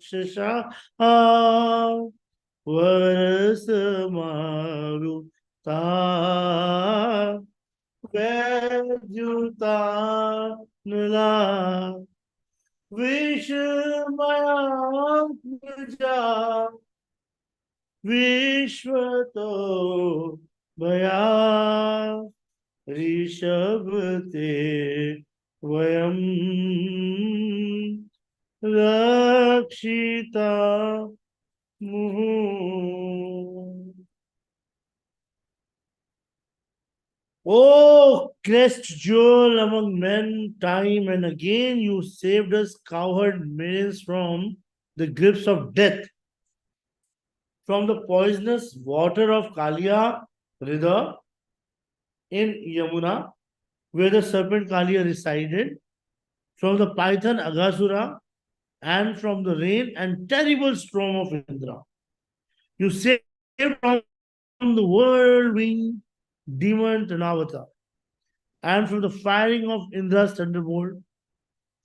राक्षसा वरस मारुता वैद्युता नला विषमया विश्वतो भया ऋषभते वयम रक्षिता मुहु. Oh, crest jewel among men, time and again you saved us cowherd maidens from the grips of death, from the poisonous water of Kalia Rida in Yamuna, where the serpent Kalia resided, from the python Aghasura, and from the rain and terrible storm of Indra. You saved from the whirlwind demon Tanavata, and from the firing of Indra's thunderbolt,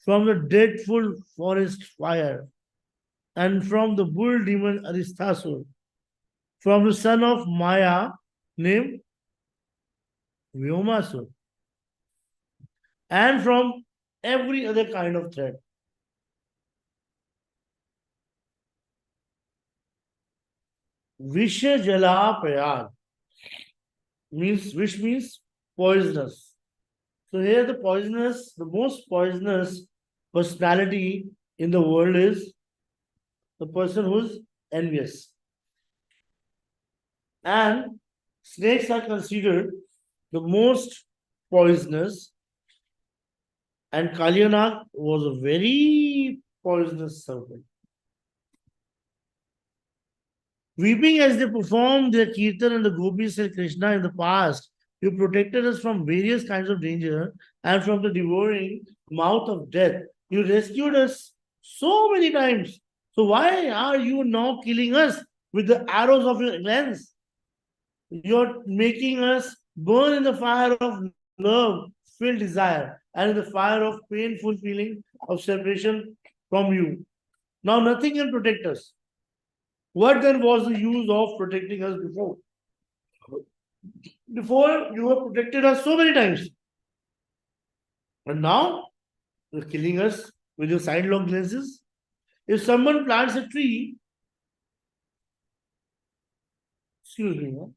from the dreadful forest fire, and from the bull demon Aristasur, from the son of Maya named Vyomasur, and from every other kind of threat. Visha Jala Prayag means, which means poisonous. So here the poisonous, the most poisonous personality in the world is the person who's envious. And snakes are considered the most poisonous, and Kalyanag was a very poisonous serpent. Weeping as they performed their kirtan and the gopis said, Krishna, in the past, you protected us from various kinds of danger and from the devouring mouth of death. You rescued us so many times. So why are you now killing us with the arrows of your lens? You're making us burn in the fire of love, filled desire, and in the fire of painful feeling of separation from you. Now nothing can protect us. What then was the use of protecting us before? Before, you have protected us so many times. And now, you're killing us with your sidelong glances. If someone plants a tree, excuse me, huh?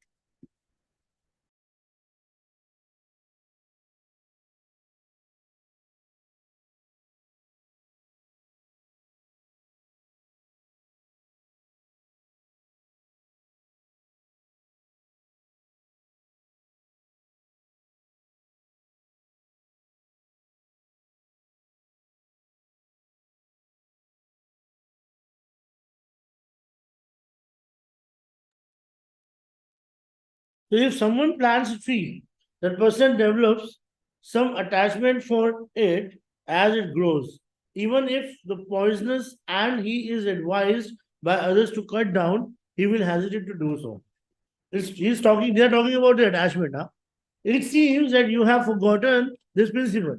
So if someone plants a tree, that person develops some attachment for it as it grows. Even if the poisonous and he is advised by others to cut down, he will hesitate to do so. He's talking, they're talking about the attachment. Huh? It seems that you have forgotten this principle.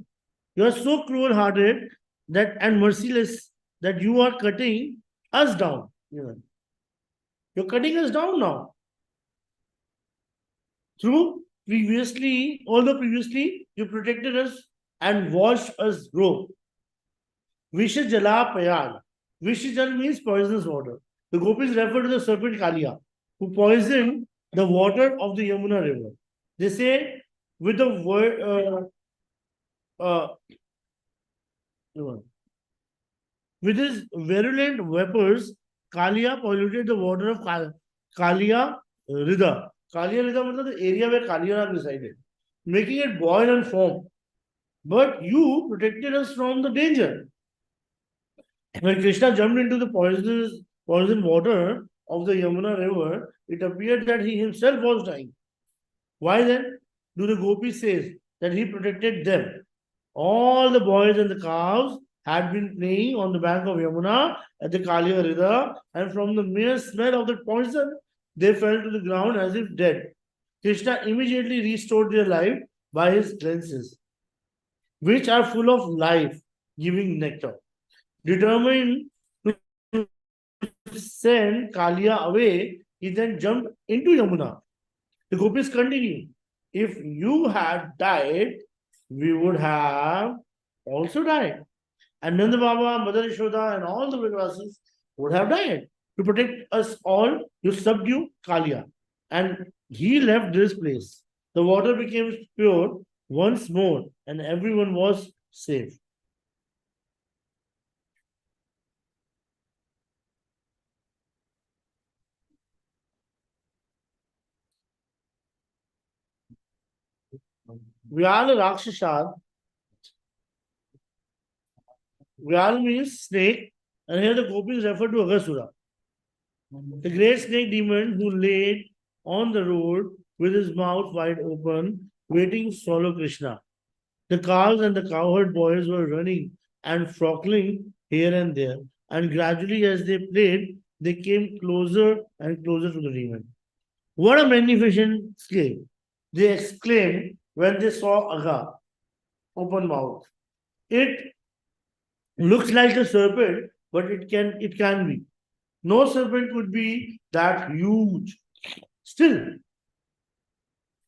You are so cruel-hearted that and merciless that you are cutting us down. You're cutting us down now. Although previously you protected us and watched us grow. Visha Jala Payag. Vishajal means poisonous water. The gopis refer to the serpent Kalia, who poisoned the water of the Yamuna river. They say, with the word, with his virulent vapors, Kalia polluted the water of Kalia Rida. Kalia Rida means the area where Kalia resided, making it boil and foam. But you protected us from the danger. When Krishna jumped into the poison water of the Yamuna river, it appeared that he himself was dying. Why then do the gopis say that he protected them? All the boys and the cows had been playing on the bank of Yamuna at the Kalia Rida, and from the mere smell of the poison, they fell to the ground as if dead. Krishna immediately restored their life by his glances, which are full of life, giving nectar. Determined to send Kalia away, he then jumped into Yamuna. The gopis continue. If you had died, we would have also died. And Nanda Baba, Mother Yashoda, and all the Vrajavasis would have died. To protect us all, you subdue Kalia. And he left this place. The water became pure once more, and everyone was safe. Vyala Rakshasad, Vyal means snake, and here the gopis refer to Agasura. The great snake demon who laid on the road with his mouth wide open, waiting to swallow Krishna. The cows and the cowherd boys were running and frolicking here and there, and gradually, as they played, they came closer and closer to the demon. What a magnificent scale! They exclaimed when they saw Aga, open mouth. It looks like a serpent, but it can be. No serpent could be that huge. Still,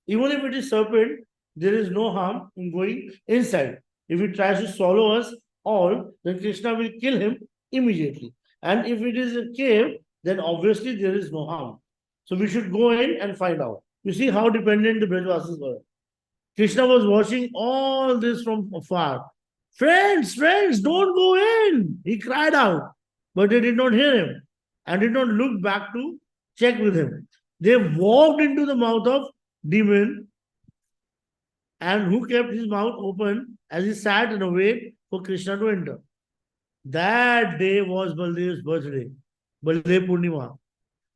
even if it is serpent, there is no harm in going inside. If it tries to swallow us all, then Krishna will kill him immediately. And if it is a cave, then obviously there is no harm. So we should go in and find out. You see how dependent the Brajvasis were. Krishna was watching all this from afar. Friends, friends, don't go in. He cried out. But they did not hear him and did not look back to check with him. They walked into the mouth of demon and who kept his mouth open as he sat and waited for Krishna to enter. That day was Baldev's birthday, Baldev Purnima.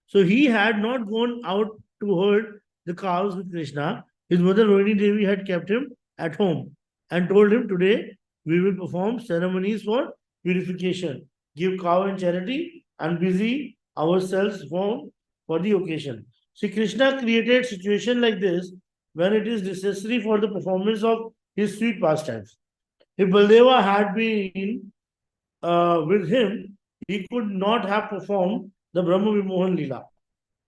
So he had not gone out to herd the cows with Krishna. His mother Rohini Devi had kept him at home and told him, today we will perform ceremonies for purification, give cow and charity, and busy ourselves for the occasion. See, Krishna created situation like this when it is necessary for the performance of his sweet pastimes. If Baldeva had been with him, he could not have performed the Brahma Vimohan Leela.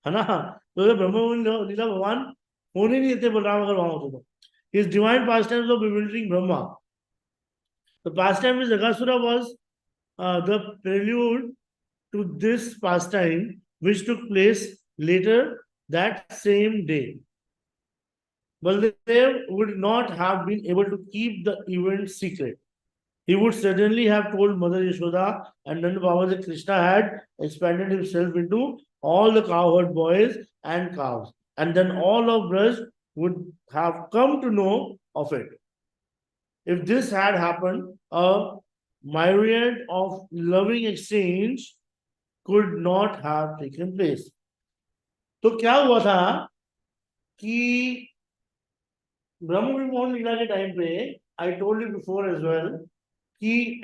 है ना? तो ये ब्रह्म लीला भगवान होने नहीं देते बलराम अगर वहां होते तो. His divine pastimes of bewildering Brahma. The pastime with Agasura was the prelude to this pastime, which took place later that same day. Baldev would not have been able to keep the event secret. He would certainly have told Mother Yashoda and Nanda Baba that Krishna had expanded himself into all the cowherd boys and cows. And then all of Braj would have come to know of it. If this had happened, a myriad of loving exchange could not have taken place. तो क्या हुआ था कि ब्रह्म विमोहन लीला के time पे I told you before as well कि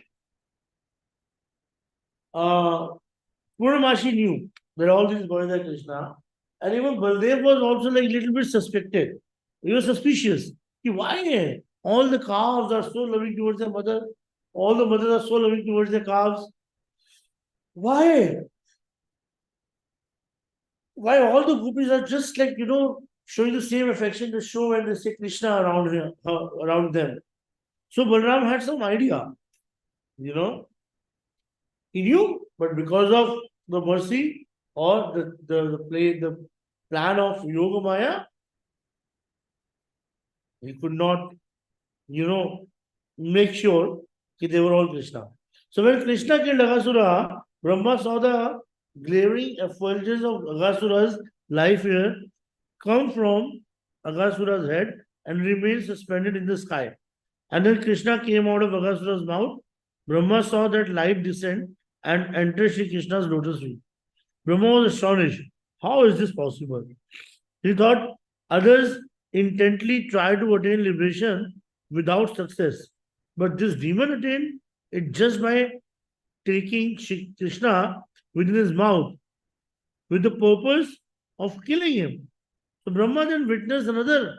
Purnamashi knew that all these boys are Krishna, and even Baldev was also like little bit suspected. He was suspicious. Ki, why? All the calves are so loving towards their mother. All the mothers are so loving towards their calves. Why? Why all the gopis are just like, showing the same affection they show when they say Krishna around here, around them. So Balram had some idea, you know. He knew, but because of the mercy or the plan of Yoga Maya, he could not, make sure that they were all Krishna. So when Krishna killed Agasura, Brahma saw the glaring effulgence of Agasura's life here come from Agasura's head and remain suspended in the sky. And then Krishna came out of Agasura's mouth. Brahma saw that light descend and enter Sri Krishna's lotus feet. Brahma was astonished. How is this possible? He thought others intently try to attain liberation without success. But this demon attained it just by taking Shri Krishna within his mouth with the purpose of killing him. So Brahma then witnessed another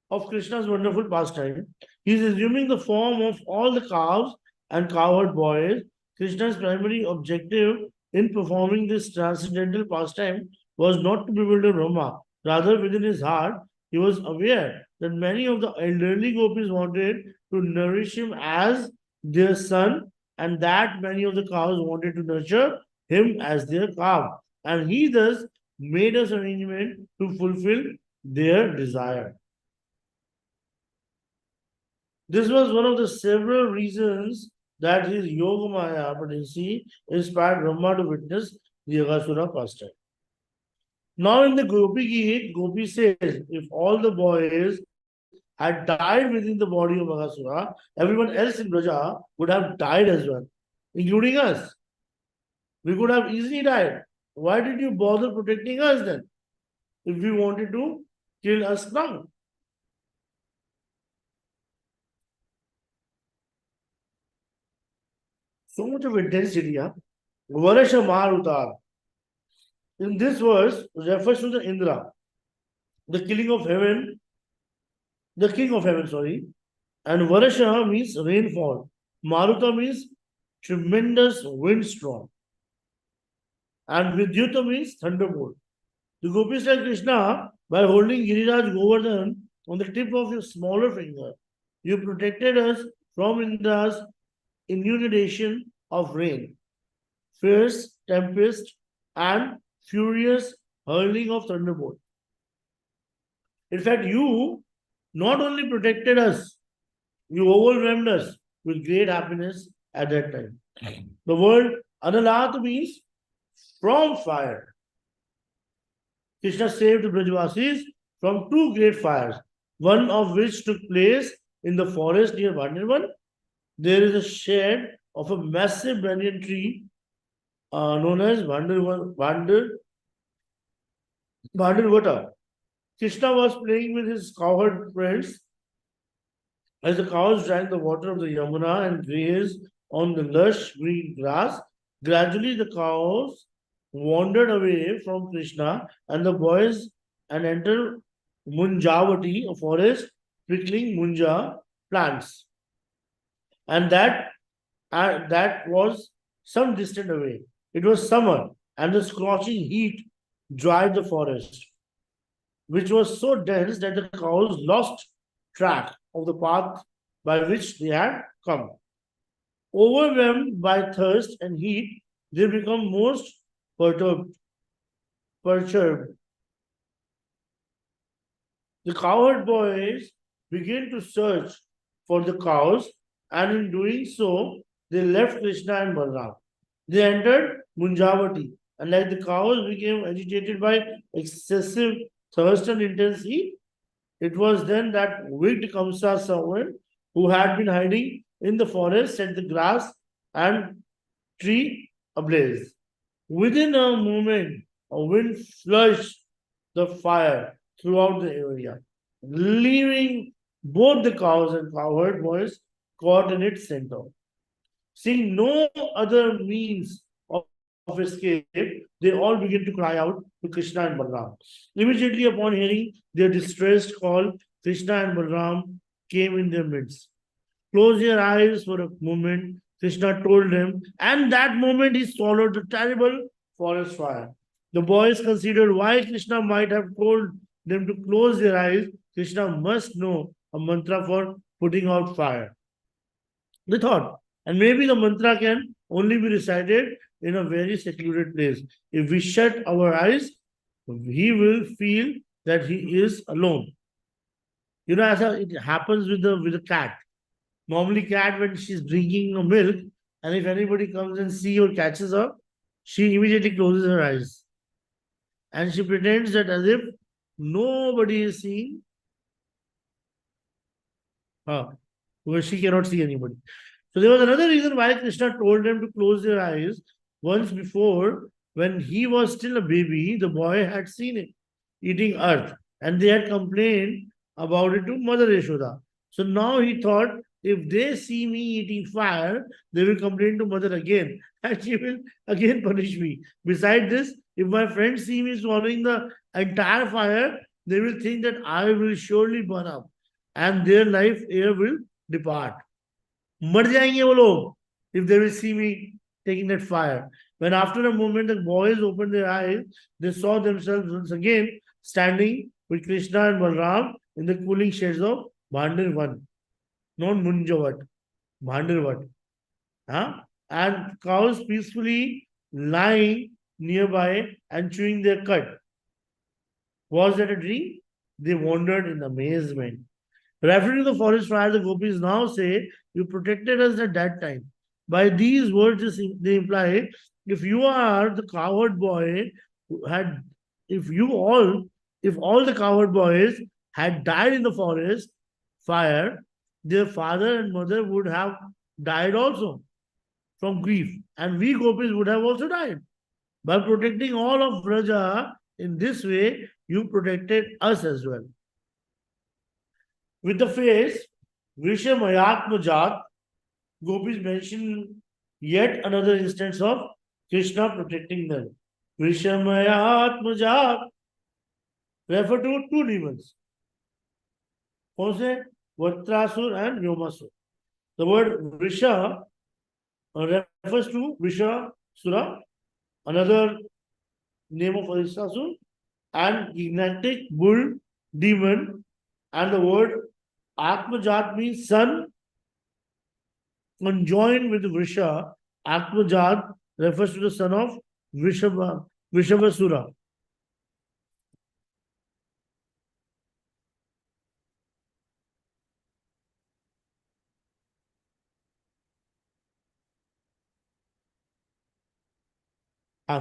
of Krishna's wonderful pastime. He is assuming the form of all the calves and cowherd boys. Krishna's primary objective in performing this transcendental pastime was not to bewilder Brahma. Rather, within his heart, he was aware that many of the elderly gopis wanted to nourish him as their son, and that many of the cows wanted to nurture him as their calf. And he thus made us arrangement to fulfill their desire. This was one of the several reasons that his Yogamaya potency inspired Brahma to witness the Aghasura pastime. Now in the Gopi Gita, Gopi says, if all the boys had died within the body of Aghasura, everyone else in Braja would have died as well, including us. We could have easily died. Why did you bother protecting us then? If we wanted to kill us now. So much of intensity, huh? Varasha Marutar. In this verse refers to the Indra, the killing of heaven, the king of heaven, sorry. And Varasha means rainfall. Maruta means tremendous windstorm. And Vidyuta means thunderbolt. The gopis tell Krishna, by holding Giriraj Govardhan on the tip of your smaller finger, you protected us from Indra's inundation of rain, fierce tempest, and furious hurling of thunderbolt. In fact, you not only protected us, you overwhelmed us with great happiness at that time. The word Analat means from fire. Krishna saved the Brajvasis from two great fires, one of which took place in the forest near Vandirvan. There is a shed of a massive banyan tree known as Vandirvata. Krishna was playing with his cowherd friends as the cows drank the water of the Yamuna and grazed on the lush green grass. Gradually, the cows wandered away from Krishna and the boys and entered Munjavati, a forest prickling munja plants. And that was some distance away. It was summer, and the scorching heat dried the forest, which was so dense that the cows lost track of the path by which they had come. Overwhelmed by thirst and heat, they become most perturbed. perturbed. The cowherd boys begin to search for the cows, and in doing so, they left Krishna and Balram. They entered Munjavati, and like the cows became agitated by excessive thirst and intense heat. It was then that wicked Kamsa servant, who had been hiding in the forest, set the grass and tree ablaze. Within a moment, a wind flushed the fire throughout the area, leaving both the cows and cowherd boys caught in its center. Seeing no other means of escape, they all begin to cry out to Krishna and Balram. Immediately upon hearing their distressed call, Krishna and Balram came in their midst. Close your eyes for a moment, Krishna told them, and that moment he swallowed the terrible forest fire. The boys considered why Krishna might have told them to close their eyes. Krishna must know a mantra for putting out fire. They thought, and maybe the mantra can only be recited in a very secluded place. If we shut our eyes, he will feel that he is alone. You know, as it happens with the cat. Normally, cat when she's drinking a milk, and if anybody comes and see or catches her, she immediately closes her eyes, and she pretends that as if nobody is seeing her, because she cannot see anybody. So there was another reason why Krishna told them to close their eyes. Once before, when he was still a baby, the boy had seen it eating earth, and they had complained about it to Mother Yashoda. So now he thought, if they see me eating fire, they will complain to Mother again, and she will again punish me. Besides this, if my friends see me swallowing the entire fire, they will think that I will surely burn up, and their life air will depart. मर जाएंगे वो लोग if they will see me taking that fire. When after a moment the boys opened their eyes, they saw themselves once again standing with Krishna and Balram in the cooling shades of Bhandirvan, not Munjavat, Bhandirvat. Huh? And cows peacefully lying nearby and chewing their cud. Was that a dream? They wondered in amazement. Referring to the forest fire, the gopis now say, "You protected us at that time." By these words, they imply, if you are the cowherd boy who had, if you all, if all the cowherd boys had died in the forest fire, their father and mother would have died also from grief, and we gopis would have also died. By protecting all of Raja in this way, you protected us as well. With the phrase Vishamayatmajat, Gopis mention yet another instance of Krishna protecting them. Vishamayatmajat refer to two demons. Also, Vatrasur and Vyomasur. The word Visha refers to Visha Sura, another name of Aristasur, and gigantic bull demon, and the word Atmajat means son conjoined with Vrisha. Atmajat refers to the son of Vishavasura.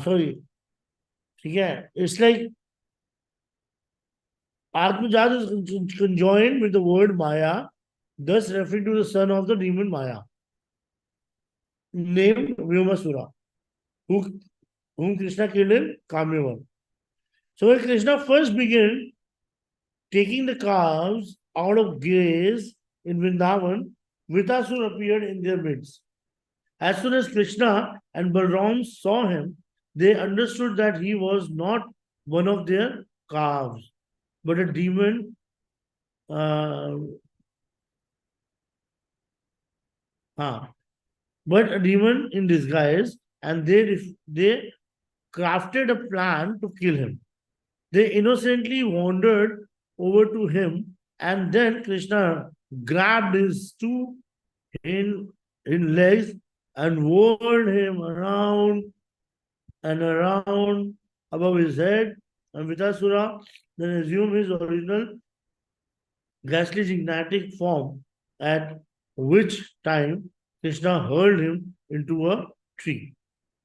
Sorry. Yeah, it's like Atmajat is conjoined with the word Maya, thus referring to the son of the demon Maya, named Vyomasura, who, whom Krishna killed in Kamyavan. So when Krishna first began taking the calves out of graze in Vrindavan, Vritasur appeared in their midst. As soon as Krishna and Balram saw him, they understood that he was not one of their calves, but a demon. Uh, uh, but a demon in disguise, and they crafted a plan to kill him. They innocently wandered over to him, and then Krishna grabbed his two in legs and whirled him around and around above his head, and Vitasura then assumed his original ghastly gigantic form, at which time Krishna hurled him into a tree.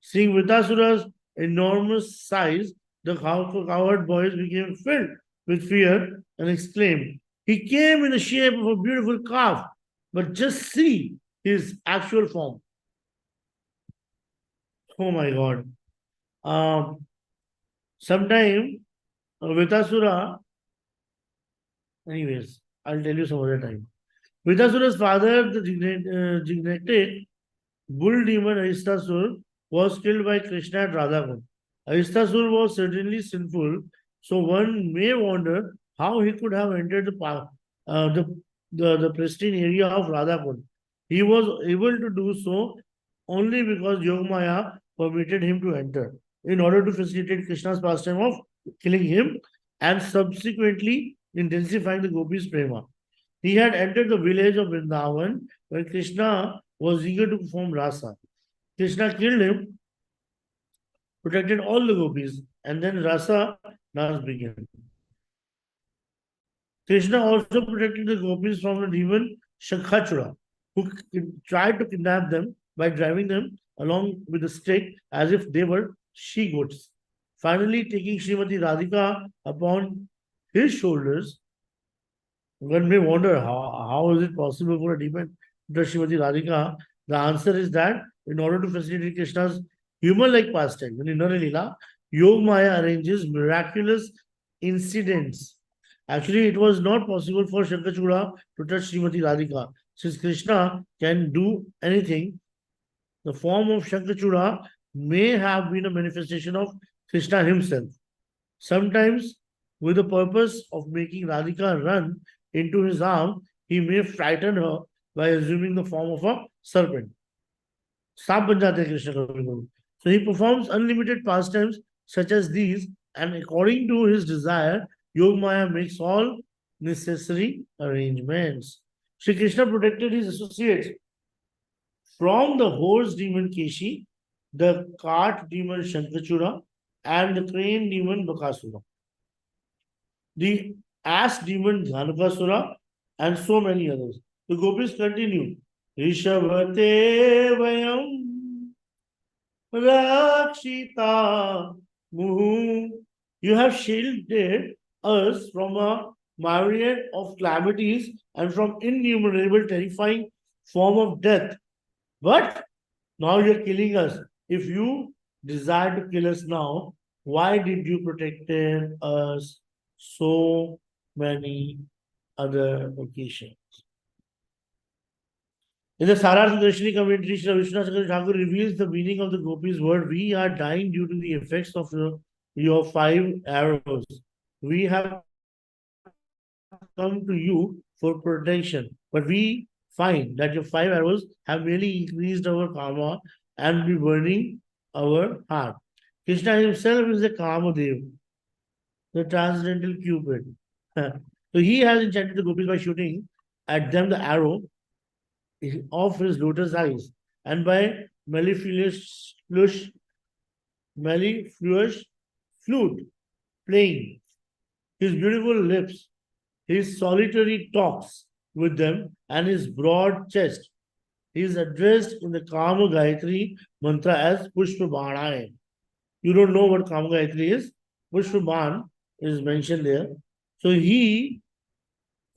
Seeing Vitasura's enormous size, the cowherd boys became filled with fear and exclaimed, "He came in the shape of a beautiful calf, but just see his actual form." Oh my God. Sometime Vitasura, anyways, I'll tell you some other time. Vitasura's father, the gigantic bull demon Ahistasur, was killed by Krishna at Radhakund. Ahistasur was certainly sinful, so one may wonder how he could have entered uh, the, the pristine area of Radhakund. He was able to do so only because Yogamaya permitted him to enter in order to facilitate Krishna's pastime of killing him and subsequently intensifying the gopis' prema. He had entered the village of Vrindavan when Krishna was eager to perform rasa. Krishna killed him, protected all the gopis, and then rasa dance began. Krishna also protected the gopis from the demon Shakhachura, who tried to kidnap them by driving them along with a stick as if they were she goats. Finally, taking Srimati Radhika upon his shoulders, one may wonder how is it possible for a demon to Srimati Radhika? The answer is that in order to facilitate Krishna's human-like pastime, in Inner Leela, Yog Maya arranges miraculous incidents. Actually, it was not possible for Shankachura to touch Srimati Radhika. Since Krishna can do anything, the form of Shankachura may have been a manifestation of Krishna himself. Sometimes, with the purpose of making Radhika run into his arm, he may frighten her by assuming the form of a serpent. सांप बन जाते हैं कृष्ण कभी-कभी. So he performs unlimited pastimes such as these, and according to his desire, Yogamaya makes all necessary arrangements. Shri Krishna protected his associates from the horse demon Keshi, the cart demon Shankachura, and the crane demon Bakasura, the ass demon Dhanukasura, and so many others. The gopis continue. Rishabhate Vayam Rakshita Muhu. You have shielded us from a myriad of calamities and from innumerable terrifying form of death. But now you're killing us. If you desire to kill us now, why did you protect us so many other occasions? In the Sarartha Darshini commentary, Sri Vishnu Thakur reveals the meaning of the Gopi's word. We are dying due to the effects of your 5 arrows. We have come to you for protection, but we find that your 5 arrows have merely increased our karma and be burning our heart. Krishna himself is the Kamadev, the transcendental Cupid. So he has enchanted the gopis by shooting at them the arrow of his lotus eyes, and by mellifluous flute playing his beautiful lips, his solitary talks with them, and his broad chest. He is addressed in the Kama Gayatri mantra as Pushpabhanaya. You don't know what Kama Gayatri is? Pushpabhan is mentioned there. So he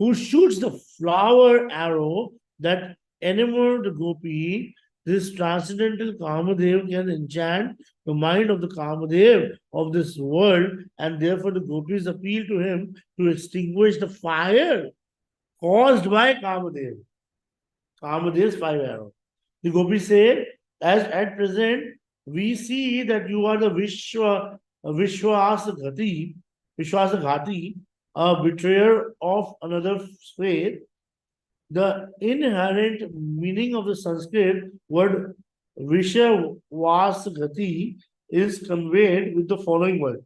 who shoots the flower arrow that enamored the gopi, this transcendental Kamadev can enchant the mind of the Kamadev of this world, and therefore the gopis appeal to him to extinguish the fire caused by Kamadev. Kamadev's 5 arrows. The gopis say, as at present, we see that you are the Vishwasghati, a betrayer of another faith. The inherent meaning of the Sanskrit word Vishavasghati is conveyed with the following word.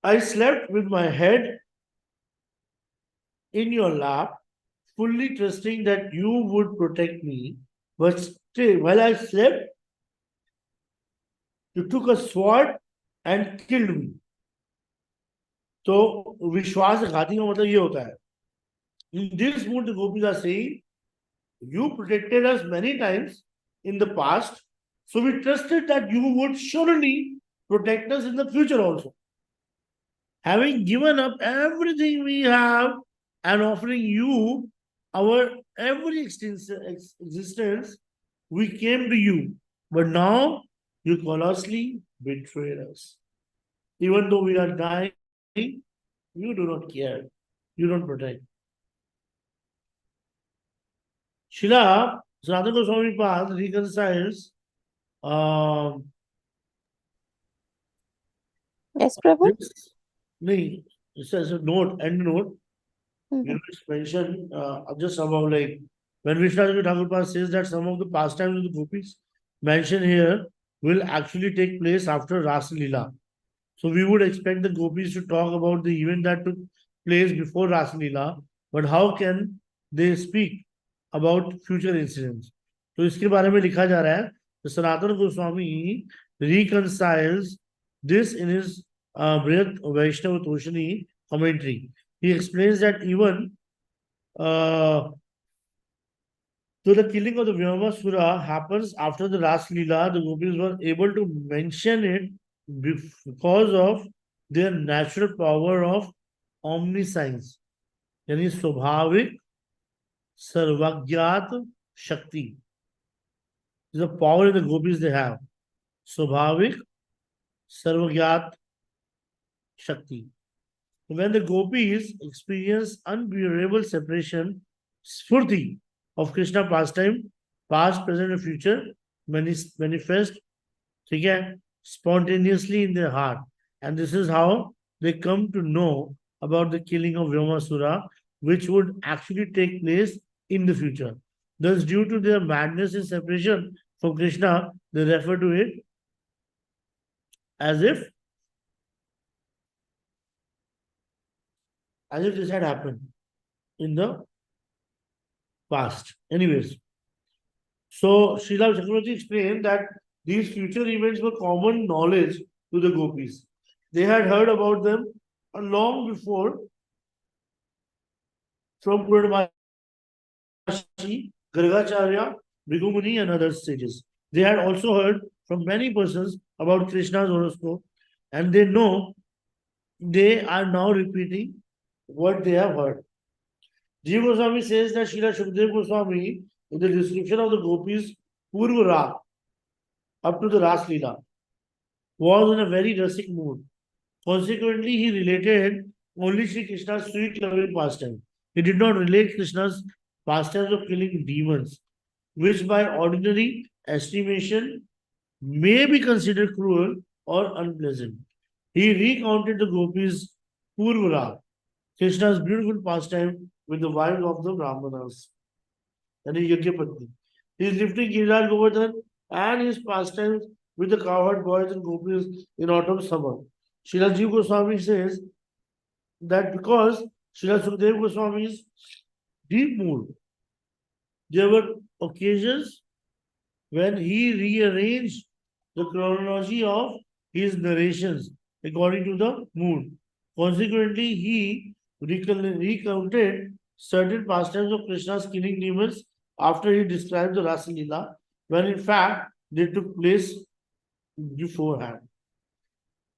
I slept with my head in your lap, fully trusting that you would protect me, but still, while I slept, you took a sword and killed me. तो विश्वासघाती का मतलब ये होता है. In this mood, the gopis are saying, you protected us many times in the past, so we trusted that you would surely protect us in the future also. Having given up everything we have and offering you our every existence, we came to you. But now you callously betrayed us. Even though we are dying, you do not care. You don't protect. Shila Sanatana Goswami Pad reconciles Yes, Prabhu. this. It says a note, end note. Mhm. It's mentioned just about like when Vishnu Thakur says that some of the pastimes of the gopis mentioned here will actually take place after Rasa Leela. So we would expect the gopis to talk about the event that took place before Rasa Leela, but how can they speak about future incidents? तो इसके बारे में लिखा जा रहा है. तो Sanatana Goswami reconciles this in his Brihat Vaishnava Toshani commentary. He explains that even though the killing of the Vyomasura happens after the Ras Leela, the gopis were able to mention it because of their natural power of omniscience, यानी स्वाभाविक सर्वज्ञात शक्ति. The power in the gopis they have. स्वाभाविक सर्वज्ञात शक्ति. When the gopis experience unbearable separation, spurti of Krishna pastime, past, present, and future, manifest spontaneously in their heart. And this is how they come to know about the killing of Vyomasura, which would actually take place in the future. Thus, due to their madness in separation from Krishna, they refer to it as if this had happened in the past. Anyways, so Srila Chakravarti explained that these future events were common knowledge to the gopis. They had heard about them long before from Purnamashi, Gargacharya, Bhrigu and other sages. They had also heard from many persons about Krishna's horoscope, and they know they are now repeating what they have heard. Jiva Goswami says that Srila Shukdev Goswami, in the description of the gopis Purva Ra, up to the Ras Leela, was in a very rustic mood. Consequently, he related only Sri Krishna's sweet loving pastime. He did not relate Krishna's pastimes of killing demons, which by ordinary estimation may be considered cruel or unpleasant. He recounted the gopis Purvara, Krishna's beautiful pastime with the wives of the Brahmanas, and his Yagyapatni. He is lifting Giriraj Govardhan and his pastimes with the cowherd boys and gopis in autumn summer. Srila Jiva Goswami says that because Srila Sukadeva Goswami's deep mood, there were occasions when he rearranged the chronology of his narrations according to the mood. Consequently, he recounted certain pastimes of Krishna's killing demons after he described the Rasa Leela, when in fact they took place beforehand.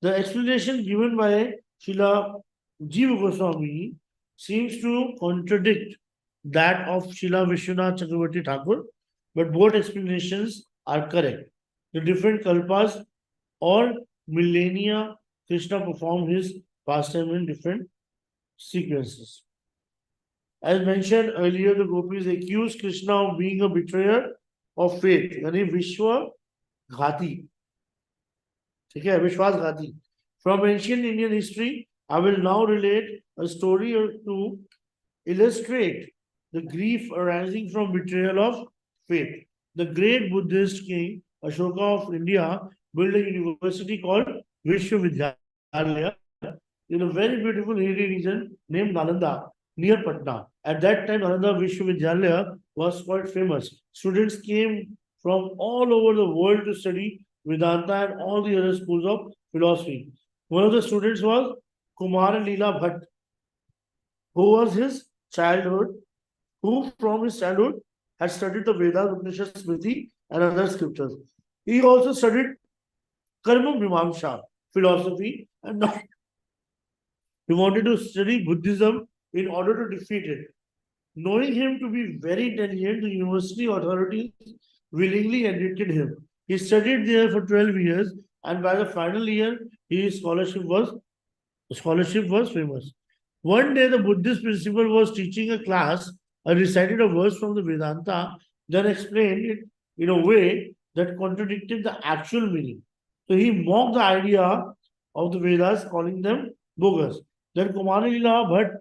The explanation given by Srila Jiva Goswami seems to contradict that of Srila Vishwanath Chakravarti Thakur, but both explanations are correct. The different kalpas or millennia, Krishna performed his pastime in different sequences. As mentioned earlier, the gopis accused Krishna of being a betrayer of faith, yani Vishwa Ghati. Okay, Vishwas Ghati. From ancient Indian history, I will now relate a story or two illustrate the grief arising from betrayal of faith. The great Buddhist king Ashoka of India built a university called Vishwavidyalaya in a very beautiful hilly region named Nalanda near Patna. At that time, Nalanda Vishwavidyalaya was quite famous. Students came from all over the world to study Vedanta and all the other schools of philosophy. One of the students was Kumar Leela Bhatt, who was his childhood, who from his childhood had studied the Vedas, Upanishads, Smriti, and other scriptures. He also studied Karma Mimamsha, philosophy, and not, he wanted to study Buddhism in order to defeat it. Knowing him to be very intelligent, the university authorities willingly admitted him. He studied there for 12 years, and by the final year, his scholarship was famous. One day, the Buddhist principal was teaching a class and recited a verse from the Vedanta, then explained it in a way that contradicted the actual meaning. So he mocked the idea of the Vedas, calling them bogus. Then Kumaralila Bhatt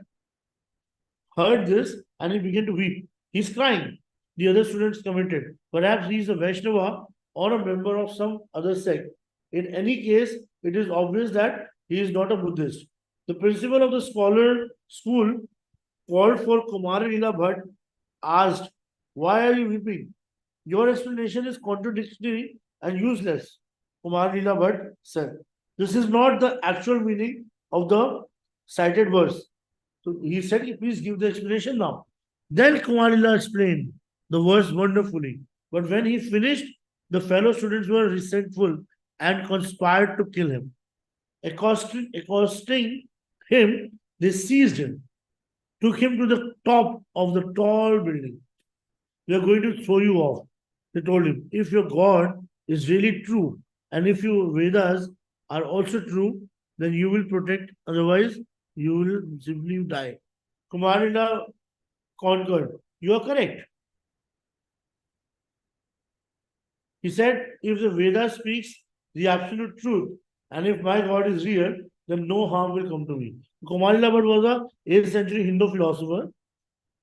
heard this and he began to weep. He's crying. The other students commented, perhaps he is a Vaishnava or a member of some other sect. In any case, it is obvious that he is not a Buddhist. The principal of the school called for Kumaralila Bhatt, asked, why are you weeping? Your explanation is contradictory and useless. Kumaralila Bhatt said, this is not the actual meaning of the cited verse. So he said, please give the explanation now. Then Kumarila explained the verse wonderfully. But when he finished, the fellow students were resentful and conspired to kill him. Accosting him, they seized him, took him to the top of the tall building. We are going to throw you off. They told him, if your God is really true, and if your Vedas are also true, then you will protect, otherwise, you will simply die. Kumarila conquered. You are correct. He said, if the Veda speaks the absolute truth, and if my God is real, then no harm will come to me. Kumarila Bhatt was a 8th century Hindu philosopher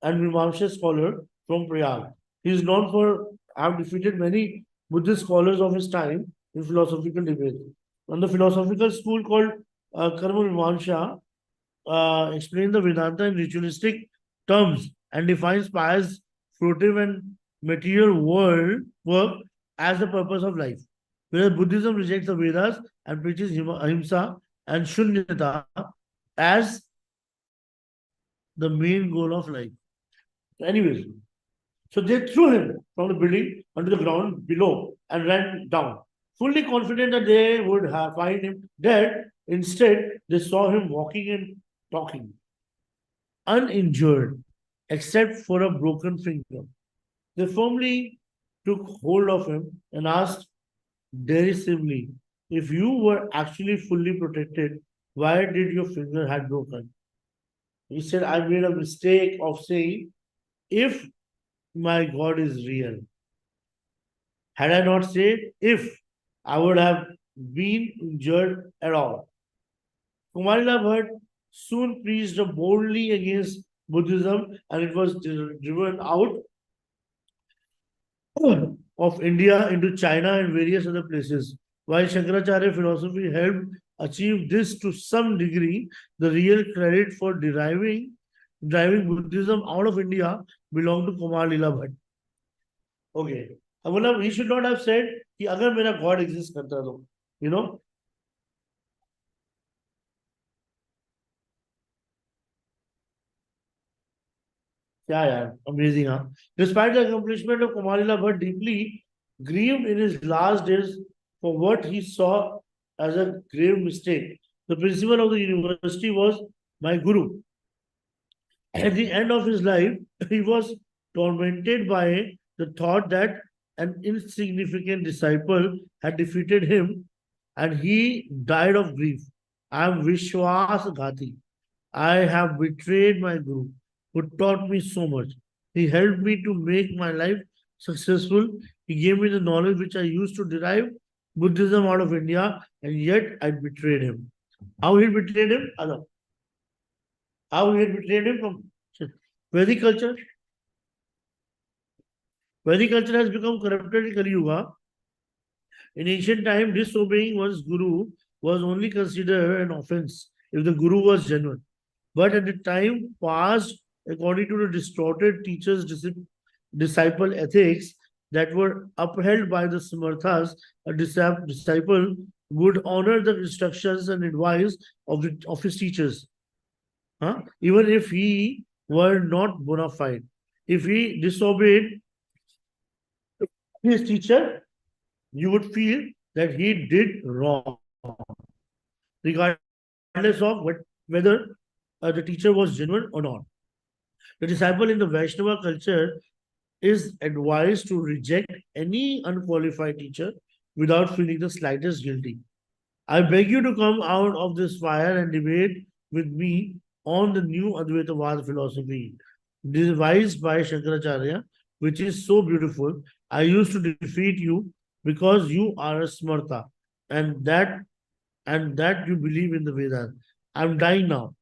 and Mimamsa scholar from Prayag. He is known for have defeated many Buddhist scholars of his time in philosophical debate. And the philosophical school called Karma Mimamsa explains the Vedanta in ritualistic terms and defines pious, fruitive, and material world work as the purpose of life. Whereas Buddhism rejects the Vedas and preaches ahimsa and shunyata as the main goal of life. Anyways, so they threw him from the building onto the ground below and ran down, fully confident that they would have find him dead. Instead, they saw him walking and talking, uninjured, except for a broken finger. They firmly took hold of him and asked derisively, "If you were actually fully protected, why did your finger had broken?" He said, "I made a mistake of saying, if my God is real. Had I not said if, I would have been injured at all." Kumarila Bhatt soon preached boldly against Buddhism and it was driven out of India into China and various other places. While Shankaracharya philosophy helped achieve this to some degree, the real credit for driving Buddhism out of India belonged to Kumar Lila Bhatt. Okay. मतलब he should not have said कि अगर मेरा God exists करता तो, you know. क्या यार, amazing, huh? Despite the accomplishment of Kumarila Bhatt deeply grieved in his last days for what he saw as a grave mistake. The principal of the university was my guru. At the end of his life, he was tormented by the thought that an insignificant disciple had defeated him and he died of grief. I am Vishwas Ghati. I have betrayed my guru who taught me so much. He helped me to make my life successful. He gave me the knowledge which I used to derive Buddhism out of India, and yet I betrayed him. How he betrayed him? How he had betrayed him from Vedic culture? Vedic culture has become corrupted in Kali Yuga. In ancient time, disobeying one's guru was only considered an offense if the guru was genuine. But at the time past, according to the distorted teachers' disciple ethics that were upheld by the Samarthas, a disciple would honor the instructions and advice of his teachers, even if he were not bona fide. If he disobeyed his teacher, you would feel that he did wrong, regardless of whether the teacher was genuine or not. The disciple in the Vaishnava culture is advised to reject any unqualified teacher without feeling the slightest guilty. I beg you to come out of this fire and debate with me on the new Advaitavad philosophy devised by Shankaracharya, which is so beautiful. I used to defeat you because you are a smarta and that you believe in the Vedas. I'm dying now.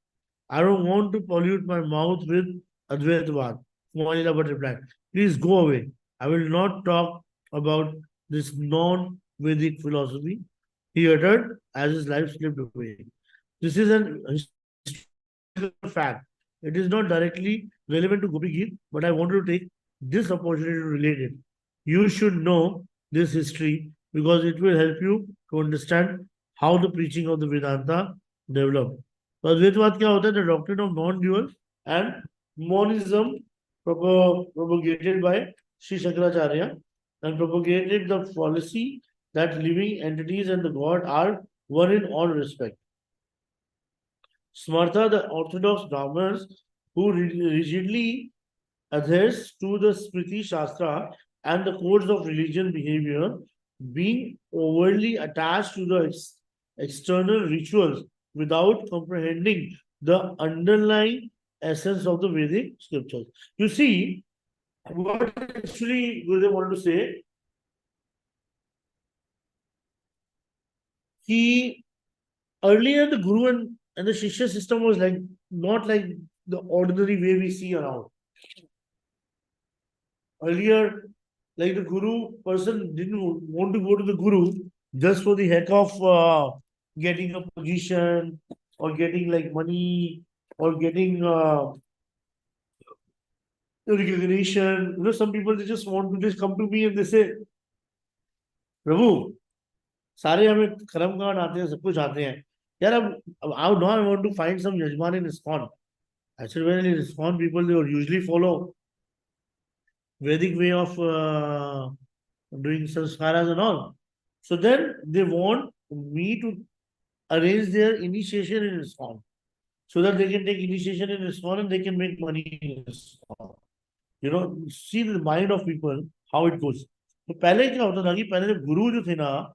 I don't want to pollute my mouth with Advaitavad. Kumarila Bhatt replied, please go away. I will not talk about this non-Vedic philosophy, he uttered as his life slipped away. This is an historical fact. It is not directly relevant to Gopi Gita, but I wanted to take this opportunity to relate it. You should know this history because it will help you to understand how the preaching of the Vedanta developed. तो अद्वैतवाद क्या होता है? The doctrine of non-dual and monism propagated by Sri Shankaracharya and propagated the policy that living entities and the God are one in all respect. Smartha, the orthodox Brahmins who rigidly adheres to the Smriti Shastra and the codes of religion behavior, being overly attached to the external rituals without comprehending the underlying essence of the Vedic scriptures. You see, what actually Gurudev wanted to say, he earlier the Guru and the Shishya system was like not like the ordinary way we see around. Earlier, Like the guru person didn't want to go to the guru just for the heck of getting a position or getting like money or getting recognition. You know, some people they just want to just come to me and they say, प्रभु सारे हमें कर्म कांड आते हैं सब कुछ आते हैं यार अब I now I want to find some yajman in ISKCON. I said well in ISKCON people they would usually follow Vedic way of doing sanskaras and all. So then they want me to arrange their initiation in ISKCON so that they can take initiation in ISKCON and they can make money in ISKCON. You know, see the mind of people, how it goes. तो पहले क्या होता था कि पहले जब गुरु जो थे ना,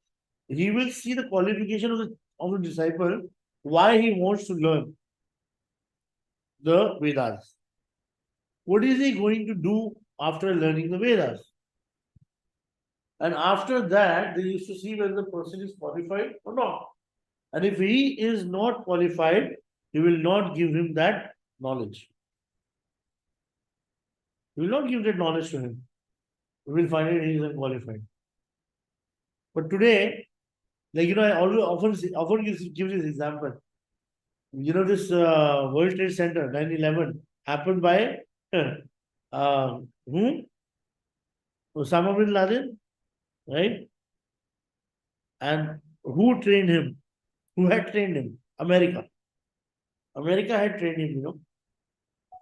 he will see the qualification of the disciple, why he wants to learn the Vedas. What is he going to do after learning the Vedas? And after that, they used to see whether the person is qualified or not. And if he is not qualified, he will not give him that knowledge. He will not give that knowledge to him. We will find it he is unqualified. But today, like I always often give this example. This World Trade Center 9/11 happened by whom? Osama bin Laden, right? And who trained him? Who had trained him? America. America had trained him.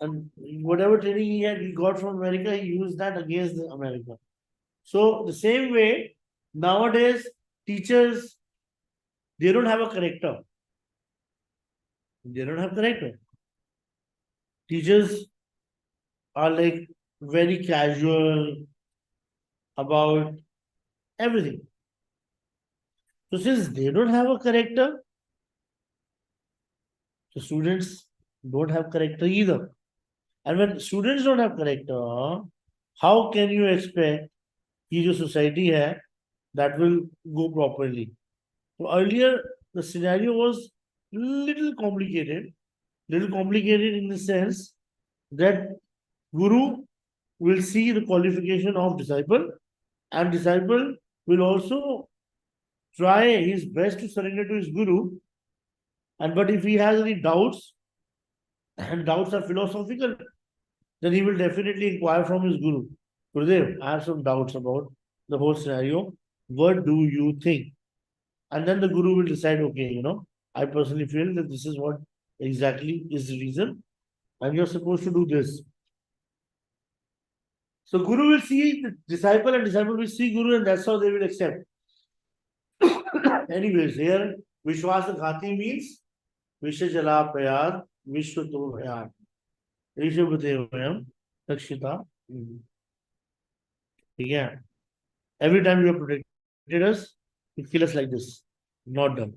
And whatever training he got from America, he used that against America. So the same way, nowadays, teachers, they don't have a character. They don't have character. Teachers are like very casual about everything. So since they don't have a character, the students don't have character either. And when students don't have character, how can you expect कि जो society है that will go properly? So earlier the scenario was little complicated in the sense that guru will see the qualification of disciple and disciple will also try his best to surrender to his guru. And but if he has any doubts, and doubts are philosophical, then he will definitely inquire from his guru. Gurudev, I have some doubts about the whole scenario. What do you think? And then the guru will decide, okay, I personally feel that this is what exactly is the reason, and you're supposed to do this. So guru will see the disciple and disciple will see guru, and that's how they will accept. Anyways, here Vishwas Ghati means Vishajala Payad Vishwato Payad. Rishabhadevayam Takshita. Yeah. Every time you have protected us, you kill us like this. Not done.